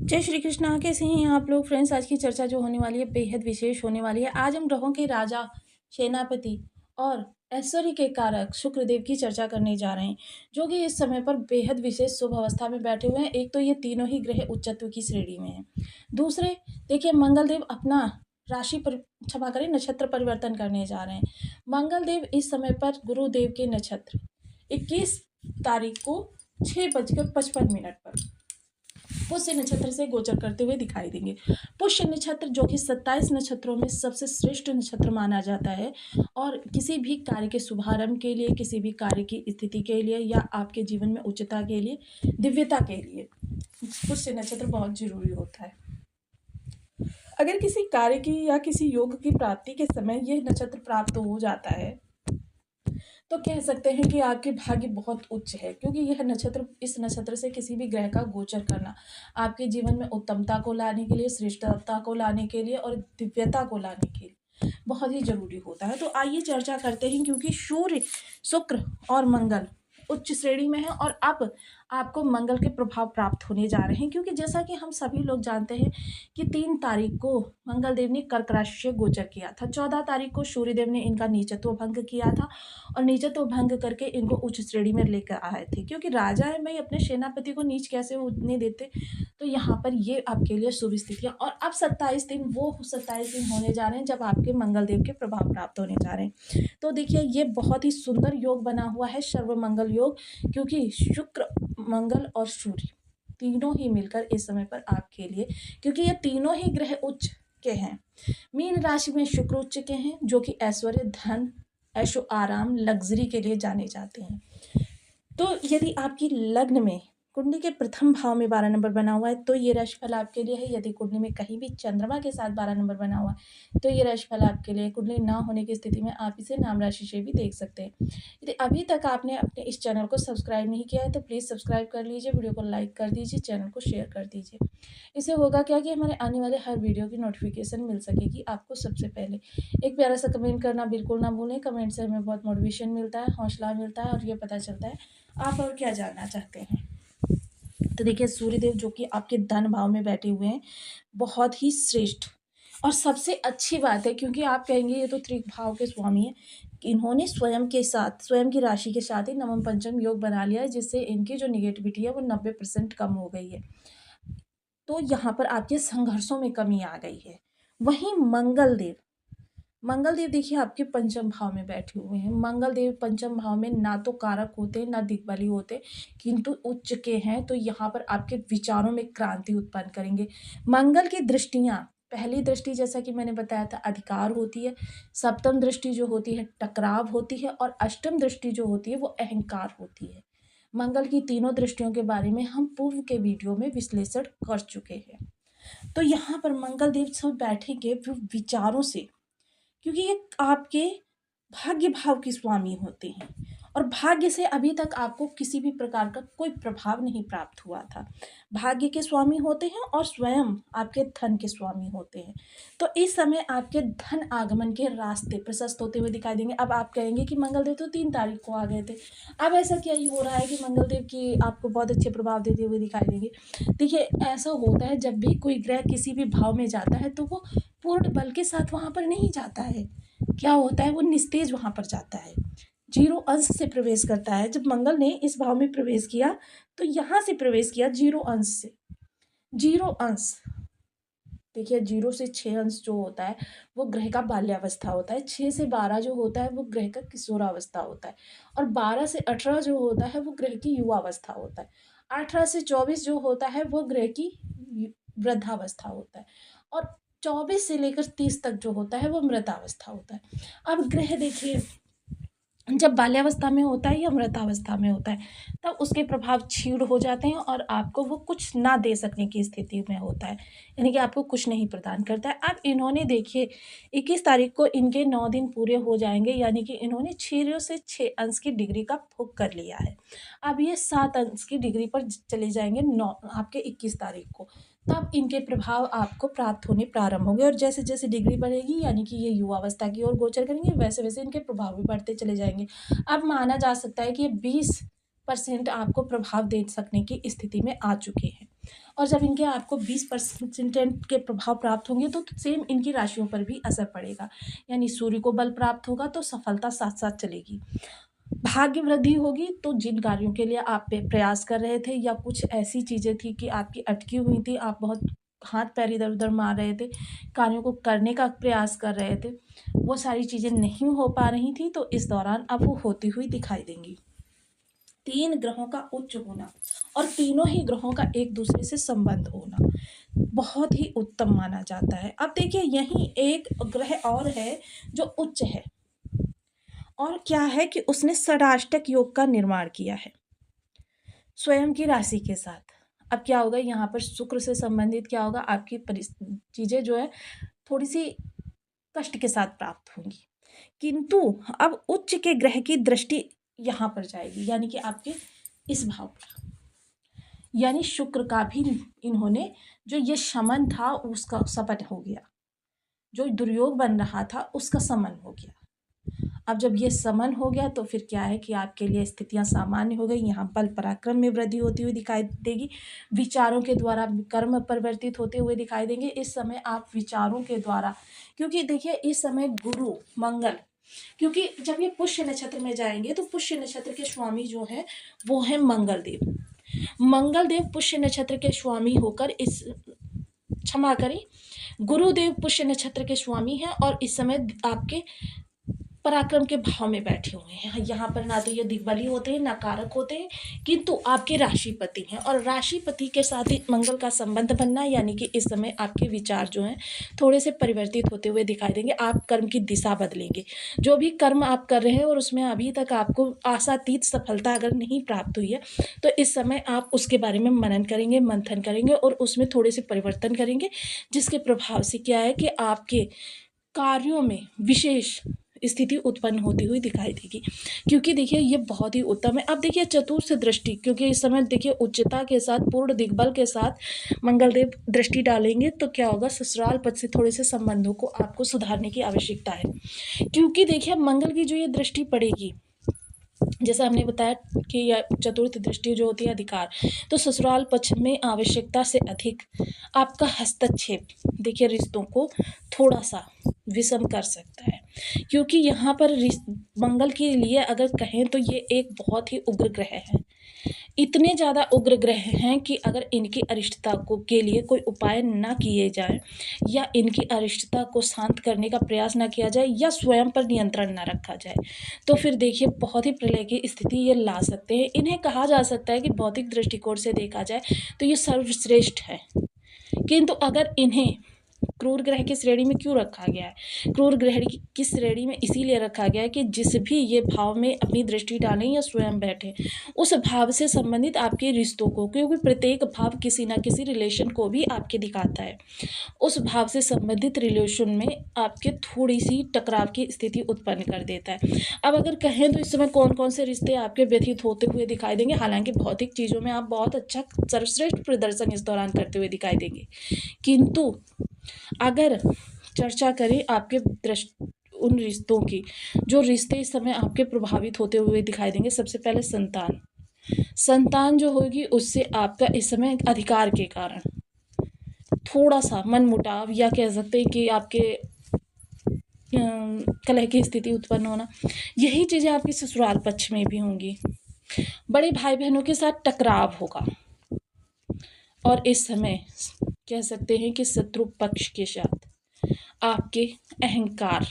जय श्री कृष्णा। कैसे हैं आप लोग फ्रेंड्स? आज की चर्चा जो होने वाली है बेहद विशेष होने वाली है। आज हम ग्रहों के राजा, सेनापति और ऐश्वर्य के कारक शुक्रदेव की चर्चा करने जा रहे हैं, जो कि इस समय पर बेहद विशेष शुभ अवस्था में बैठे हुए हैं। एक तो ये तीनों ही ग्रह उच्चत्व की श्रेणी में हैं। दूसरे देखिए, मंगल देव अपना राशि पर क्षमा करें नक्षत्र परिवर्तन करने जा रहे हैं। मंगल देव इस समय पर गुरुदेव के नक्षत्र 21 तारीख को 6:55 पर पुष्य नक्षत्र से गोचर करते हुए दिखाई देंगे। पुष्य नक्षत्र जो कि 27 नक्षत्रों में सबसे श्रेष्ठ नक्षत्र माना जाता है और किसी भी कार्य के शुभारंभ के लिए, किसी भी कार्य की स्थिति के लिए या आपके जीवन में उच्चता के लिए, दिव्यता के लिए पुष्य नक्षत्र बहुत जरूरी होता है। अगर किसी कार्य की या किसी योग की प्राप्ति के समय यह नक्षत्र प्राप्त हो जाता है तो कह सकते हैं कि आपके भाग्य बहुत उच्च है, क्योंकि यह नक्षत्र, इस नक्षत्र से किसी भी ग्रह का गोचर करना आपके जीवन में उत्तमता को लाने के लिए, श्रेष्ठता को लाने के लिए और दिव्यता को लाने के लिए बहुत ही जरूरी होता है। तो आइए चर्चा करते हैं, क्योंकि सूर्य, शुक्र और मंगल उच्च श्रेणी में है और अब आपको मंगल के प्रभाव प्राप्त होने जा रहे हैं। क्योंकि जैसा कि हम सभी लोग जानते हैं कि 3 तारीख को मंगल देव ने कर्क राशि से गोचर किया था। 14 तारीख को सूर्यदेव ने इनका नीचत्व भंग किया था और नीचत्व भंग करके इनको उच्च श्रेणी में लेकर आए थे। क्योंकि राजा है भाई, अपने सेनापति को नीच कैसे होने देते। तो यहाँ पर ये आपके लिए शुभ स्थितियाँ। और अब 27 दिन, वो 27 दिन होने जा रहे हैं जब आपके मंगल देव के प्रभाव प्राप्त होने जा रहे हैं। तो देखिए, ये बहुत ही सुंदर योग बना हुआ है, सर्वमंगल योग, क्योंकि शुक्र, मंगल और सूर्य तीनों ही मिलकर इस समय पर आपके लिए, क्योंकि ये तीनों ही ग्रह उच्च के हैं। मीन राशि में शुक्र उच्च के हैं, जो कि ऐश्वर्य, धन, ऐशो आराम, लग्जरी के लिए जाने जाते हैं। तो यदि आपकी लग्न में कुंडली के प्रथम भाव में 12 नंबर बना हुआ है तो ये राशिफल आपके लिए है। यदि कुंडली में कहीं भी चंद्रमा के साथ 12 नंबर बना हुआ है तो ये राशिफल आपके लिए। कुंडली ना होने की स्थिति में आप इसे नाम राशि से भी देख सकते हैं। यदि अभी तक आपने अपने इस चैनल को सब्सक्राइब नहीं किया है तो प्लीज़ सब्सक्राइब कर लीजिए, वीडियो को लाइक कर दीजिए, चैनल को शेयर कर दीजिए। इससे होगा क्या कि हमारे आने वाले हर वीडियो की नोटिफिकेशन मिल सकेगी आपको सबसे पहले। एक प्यारा सा कमेंट करना बिल्कुल ना भूलें। कमेंट से हमें बहुत मोटिवेशन मिलता है, हौसला मिलता है और ये पता चलता है आप और क्या जानना चाहते हैं। तो देखिए, सूर्यदेव जो कि आपके धन भाव में बैठे हुए हैं, बहुत ही श्रेष्ठ और सबसे अच्छी बात है, क्योंकि आप कहेंगे ये तो त्रिक भाव के स्वामी हैं। इन्होंने स्वयं के साथ, स्वयं की राशि के साथ ही नवम पंचम योग बना लिया है, जिससे इनकी जो निगेटिविटी है वो 90% कम हो गई है। तो यहाँ पर आपके संघर्षों में कमी आ गई है। वहीं मंगल देव देखिए आपके पंचम भाव में बैठे हुए हैं। मंगल देव पंचम भाव में ना तो कारक होते, ना दिग्बली होते, किंतु उच्च के हैं। तो यहाँ पर आपके विचारों में क्रांति उत्पन्न करेंगे। मंगल की दृष्टियाँ, पहली दृष्टि जैसा कि मैंने बताया था अधिकार होती है, सप्तम दृष्टि जो होती है टकराव होती है और अष्टम दृष्टि जो होती है वो अहंकार होती है। मंगल की तीनों दृष्टियों के बारे में हम पूर्व के वीडियो में विश्लेषण कर चुके हैं। तो यहाँ पर मंगल देव सब बैठेंगे विचारों से, क्योंकि ये आपके भाग्य भाव के स्वामी होते हैं और भाग्य से अभी तक आपको किसी भी प्रकार का कोई प्रभाव नहीं प्राप्त हुआ था। भाग्य के स्वामी होते हैं और स्वयं आपके धन के स्वामी होते हैं। तो इस समय आपके धन आगमन के रास्ते प्रशस्त होते हुए दिखाई देंगे। अब आप कहेंगे कि मंगलदेव तो 3 तारीख को आ गए थे, अब ऐसा क्या ही हो रहा है कि मंगलदेव की आपको बहुत अच्छे प्रभाव देते हुए दिखाई देंगे। देखिए, ऐसा होता है जब भी कोई ग्रह किसी भी भाव में जाता है तो वो पूर्ण बल के साथ वहाँ पर नहीं जाता है। क्या होता है, वो निस्तेज वहाँ पर जाता है, 0 अंश से प्रवेश करता है। जब मंगल ने इस भाव में प्रवेश किया तो यहाँ से प्रवेश किया 0 अंश से। 0 अंश, देखिए 0 से 6 अंश जो होता है वो ग्रह का बाल्यावस्था होता है। 6 से 12 जो होता है वो ग्रह का किशोरावस्था होता है और 12 से 18 जो होता है वो ग्रह की युवावस्था होता है। 18 से 24 जो होता है वो ग्रह की वृद्धावस्था होता है और 24 से लेकर 30 तक जो होता है वो मृतावस्था होता है। अब ग्रह देखिए, जब बाल्यावस्था में होता है या मृतावस्था में होता है तब उसके प्रभाव क्षीण हो जाते हैं और आपको वो कुछ ना दे सकने की स्थिति में होता है, यानी कि आपको कुछ नहीं प्रदान करता है। अब इन्होंने देखिए 21 तारीख को इनके 9 दिन पूरे हो जाएंगे, यानी कि इन्होंने 0 से 6 अंश की डिग्री का भोग कर लिया है। अब ये 7 अंश की डिग्री पर चले जाएंगे आपके 21 तारीख को, तब इनके प्रभाव आपको प्राप्त होने प्रारंभ होंगे और जैसे जैसे डिग्री बढ़ेगी, यानी कि ये युवावस्था की ओर गोचर करेंगे, वैसे वैसे इनके प्रभाव भी बढ़ते चले जाएंगे। अब माना जा सकता है कि ये 20% आपको प्रभाव दे सकने की स्थिति में आ चुके हैं। और जब इनके आपको 20% के प्रभाव प्राप्त होंगे तो सेम इनकी राशियों पर भी असर पड़ेगा, यानी सूर्य को बल प्राप्त होगा तो सफलता साथ साथ चलेगी। भाग्य वृद्धि होगी तो जिन कार्यों के लिए आप प्रयास कर रहे थे या कुछ ऐसी चीज़ें थी कि आपकी अटकी हुई थी, आप बहुत हाथ पैर इधर उधर मार रहे थे, कार्यों को करने का प्रयास कर रहे थे, वो सारी चीज़ें नहीं हो पा रही थी, तो इस दौरान अब वो होती हुई दिखाई देंगी। 3 ग्रहों का उच्च होना और तीनों ही ग्रहों का एक दूसरे से संबंध होना बहुत ही उत्तम माना जाता है। अब देखिए यहीं एक ग्रह और है जो उच्च है, और क्या है कि उसने षडाष्टक योग का निर्माण किया है स्वयं की राशि के साथ। अब क्या होगा, यहाँ पर शुक्र से संबंधित क्या होगा, आपकी चीज़ें जो है थोड़ी सी कष्ट के साथ प्राप्त होंगी, किंतु अब उच्च के ग्रह की दृष्टि यहाँ पर जाएगी, यानी कि आपके इस भाव पर, यानी शुक्र का भी इन्होंने जो ये शमन था उसका सपन हो गया, जो दुर्योग बन रहा था उसका समन हो गया। अब जब ये समन हो गया तो फिर क्या है कि आपके लिए स्थितियां सामान्य हो गई, यहाँ बल पराक्रम में वृद्धि होती हुई दिखाई देगी, विचारों के द्वारा कर्म परिवर्तित होते हुए दिखाई देंगे। इस समय आप विचारों के द्वारा, क्योंकि देखिए इस समय गुरु मंगल, क्योंकि जब ये पुष्य नक्षत्र में जाएंगे तो पुष्य नक्षत्र के स्वामी जो है वो है मंगल देव। मंगल देव पुष्य नक्षत्र के स्वामी होकर क्षमा करें, गुरुदेव पुष्य नक्षत्र के स्वामी हैं और इस समय आपके पराक्रम के भाव में बैठे हुए हैं। यहाँ पर ना तो ये दिग्बली होते हैं ना कारक होते हैं, किंतु आपके राशिपति हैं, और राशिपति के साथ ही मंगल का संबंध बनना, यानी कि इस समय आपके विचार जो हैं थोड़े से परिवर्तित होते हुए दिखाई देंगे। आप कर्म की दिशा बदलेंगे, जो भी कर्म आप कर रहे हैं और उसमें अभी तक आपको आशातीत सफलता अगर नहीं प्राप्त हुई है तो इस समय आप उसके बारे में मनन करेंगे, मंथन करेंगे और उसमें थोड़े से परिवर्तन करेंगे, जिसके प्रभाव से क्या है कि आपके कार्यों में विशेष स्थिति उत्पन्न होती हुई दिखाई देगी, क्योंकि देखिए ये बहुत ही उत्तम है। अब देखिए चतुर्थ दृष्टि, क्योंकि इस समय देखिए उच्चता के साथ पूर्ण दिग्बल के साथ मंगलदेव दृष्टि डालेंगे तो क्या होगा, ससुराल पद से थोड़े से संबंधों को आपको सुधारने की आवश्यकता है, क्योंकि देखिए मंगल की जो ये दृष्टि पड़ेगी, जैसा हमने बताया कि यह चतुर्थ दृष्टि जो होती है अधिकार, तो ससुराल पक्ष में आवश्यकता से अधिक आपका हस्तक्षेप देखिए रिश्तों को थोड़ा सा विषम कर सकता है, क्योंकि यहाँ पर मंगल के लिए अगर कहें तो ये एक बहुत ही उग्र ग्रह है। इतने ज़्यादा उग्र ग्रह हैं कि अगर इनकी अरिष्टता को के लिए कोई उपाय ना किए जाए या इनकी अरिष्टता को शांत करने का प्रयास ना किया जाए या स्वयं पर नियंत्रण ना रखा जाए तो फिर देखिए बहुत ही प्रलय की स्थिति ये ला सकते हैं। इन्हें कहा जा सकता है कि भौतिक दृष्टिकोण से देखा जाए तो ये सर्वश्रेष्ठ है, किंतु अगर इन्हें क्रूर ग्रह की श्रेणी में क्यों रखा गया है, क्रूर ग्रह की श्रेणी में इसीलिए रखा गया है कि जिस भी ये भाव में अपनी दृष्टि डालें या स्वयं बैठे उस भाव से संबंधित आपके रिश्तों को, क्योंकि प्रत्येक भाव किसी ना किसी रिलेशन को भी आपके दिखाता है, उस भाव से संबंधित रिलेशन में आपके थोड़ी सी टकराव की स्थिति उत्पन्न कर देता है। अब अगर कहें तो इस समय कौन कौन से रिश्ते आपके व्यतीत होते हुए दिखाई देंगे, हालांकि भौतिक चीज़ों में आप बहुत अच्छा सर्वश्रेष्ठ प्रदर्शन इस दौरान करते हुए दिखाई देंगे, किंतु अगर चर्चा करें आपके उन रिश्तों की, जो रिश्ते इस समय आपके प्रभावित होते हुए दिखाई देंगे, सबसे पहले संतान जो होगी उससे आपका इस समय अधिकार के कारण थोड़ा सा मनमुटाव या कह सकते हैं कि आपके कलह की स्थिति उत्पन्न होना, यही चीज़ें आपके ससुराल पक्ष में भी होंगी। बड़े भाई बहनों के साथ टकराव होगा और इस समय कह सकते हैं कि शत्रु पक्ष के साथ आपके अहंकार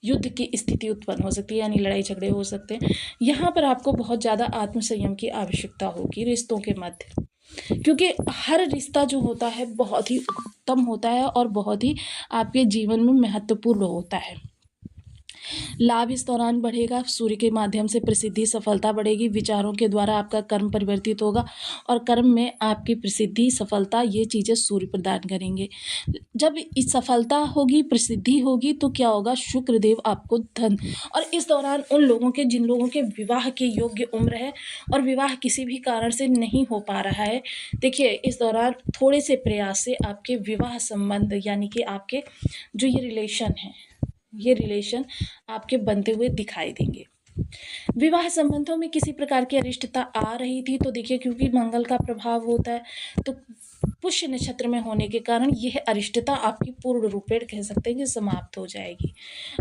युद्ध की स्थिति उत्पन्न हो सकती है, यानी लड़ाई झगड़े हो सकते हैं। यहाँ पर आपको बहुत ज़्यादा आत्मसंयम की आवश्यकता होगी रिश्तों के मध्य, क्योंकि हर रिश्ता जो होता है बहुत ही उत्तम होता है और बहुत ही आपके जीवन में महत्वपूर्ण होता है। लाभ इस दौरान बढ़ेगा, सूर्य के माध्यम से प्रसिद्धि सफलता बढ़ेगी, विचारों के द्वारा आपका कर्म परिवर्तित होगा और कर्म में आपकी प्रसिद्धि सफलता ये चीज़ें सूर्य प्रदान करेंगे। जब इस सफलता होगी प्रसिद्धि होगी तो क्या होगा, शुक्रदेव आपको धन, और इस दौरान उन लोगों के जिन लोगों के विवाह के योग्य उम्र है और विवाह किसी भी कारण से नहीं हो पा रहा है, देखिए इस दौरान थोड़े से प्रयास से आपके विवाह संबंध यानी कि आपके जो ये रिलेशन आपके बनते हुए दिखाई देंगे। विवाह संबंधों में किसी प्रकार की अनिष्टता आ रही थी तो देखिए, क्योंकि मंगल का प्रभाव होता है, तो पुष्य नक्षत्र में होने के कारण यह अरिष्टता आपकी पूर्ण रूपेण कह सकते हैं कि समाप्त हो जाएगी।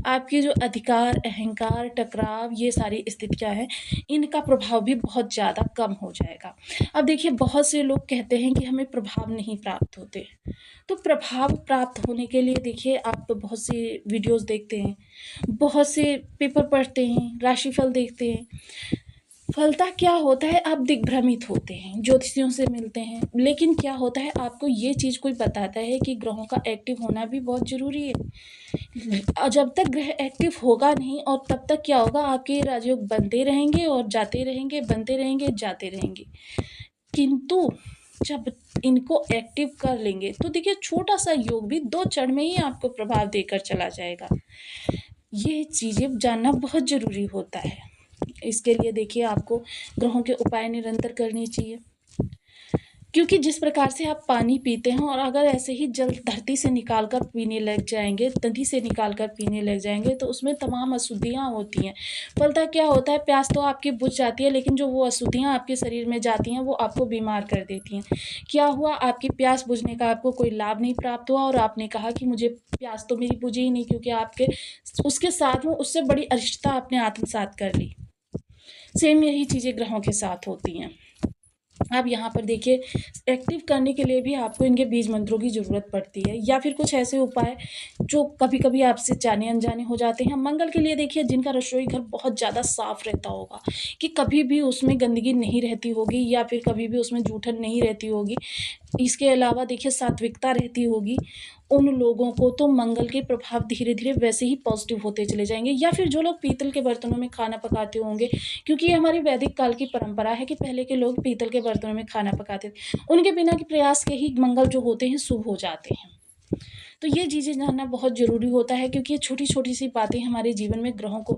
आपकी जो अधिकार, अहंकार, टकराव, ये सारी स्थितियां हैं, इनका प्रभाव भी बहुत ज़्यादा कम हो जाएगा। अब देखिए, बहुत से लोग कहते हैं कि हमें प्रभाव नहीं प्राप्त होते, तो प्रभाव प्राप्त होने के लिए देखिए, आप तो बहुत सी वीडियोस देखते हैं, बहुत से पेपर पढ़ते हैं, राशिफल देखते हैं। फलता क्या होता है, आप दिग्भ्रमित होते हैं, ज्योतिषियों से मिलते हैं, लेकिन क्या होता है, आपको ये चीज़ कोई बताता है कि ग्रहों का एक्टिव होना भी बहुत ज़रूरी है। जब तक ग्रह एक्टिव होगा नहीं, और तब तक क्या होगा, आपके राजयोग बनते रहेंगे और जाते रहेंगे, बनते रहेंगे, जाते रहेंगे। किंतु जब इनको एक्टिव कर लेंगे तो देखिए, छोटा सा योग भी 2 क्षण में ही आपको प्रभाव देकर चला जाएगा। ये चीज़ें जानना बहुत ज़रूरी होता है। इसके लिए देखिए, आपको ग्रहों के उपाय निरंतर करनी चाहिए, क्योंकि जिस प्रकार से आप पानी पीते हैं, और अगर ऐसे ही जल धरती से निकाल कर पीने लग जाएंगे, नदी से निकाल कर पीने लग जाएंगे, तो उसमें तमाम अशुद्धियाँ होती हैं। फलतः क्या होता है, प्यास तो आपकी बुझ जाती है, लेकिन जो वो अशुद्धियाँ आपके शरीर में जाती हैं, वो आपको बीमार कर देती हैं। क्या हुआ, आपकी प्यास बुझने का आपको कोई लाभ नहीं प्राप्त हुआ, और आपने कहा कि मुझे प्यास तो मेरी बुझी ही नहीं, क्योंकि आपके उसके साथ में उससे बड़ी अरिष्टता आपने आत्मसात कर ली। सेम यही चीज़ें ग्रहों के साथ होती हैं। अब यहाँ पर देखिए, एक्टिव करने के लिए भी आपको इनके बीज मंत्रों की ज़रूरत पड़ती है, या फिर कुछ ऐसे उपाय जो कभी कभी आपसे जाने अनजाने हो जाते हैं। मंगल के लिए देखिए, जिनका रसोई घर बहुत ज़्यादा साफ रहता होगा, कि कभी भी उसमें गंदगी नहीं रहती होगी, या फिर कभी भी उसमें जूठन नहीं रहती होगी, इसके अलावा देखिए सात्विकता रहती होगी, उन लोगों को तो मंगल के प्रभाव धीरे धीरे वैसे ही पॉजिटिव होते चले जाएंगे। या फिर जो लोग पीतल के बर्तनों में खाना पकाते होंगे, क्योंकि ये हमारी वैदिक काल की परंपरा है कि पहले के लोग पीतल के बर्तनों में खाना पकाते थे, उनके बिना के प्रयास के ही मंगल जो होते हैं शुभ हो जाते हैं। तो ये चीज़ें जानना बहुत ज़रूरी होता है, क्योंकि ये छोटी छोटी सी बातें हमारे जीवन में ग्रहों को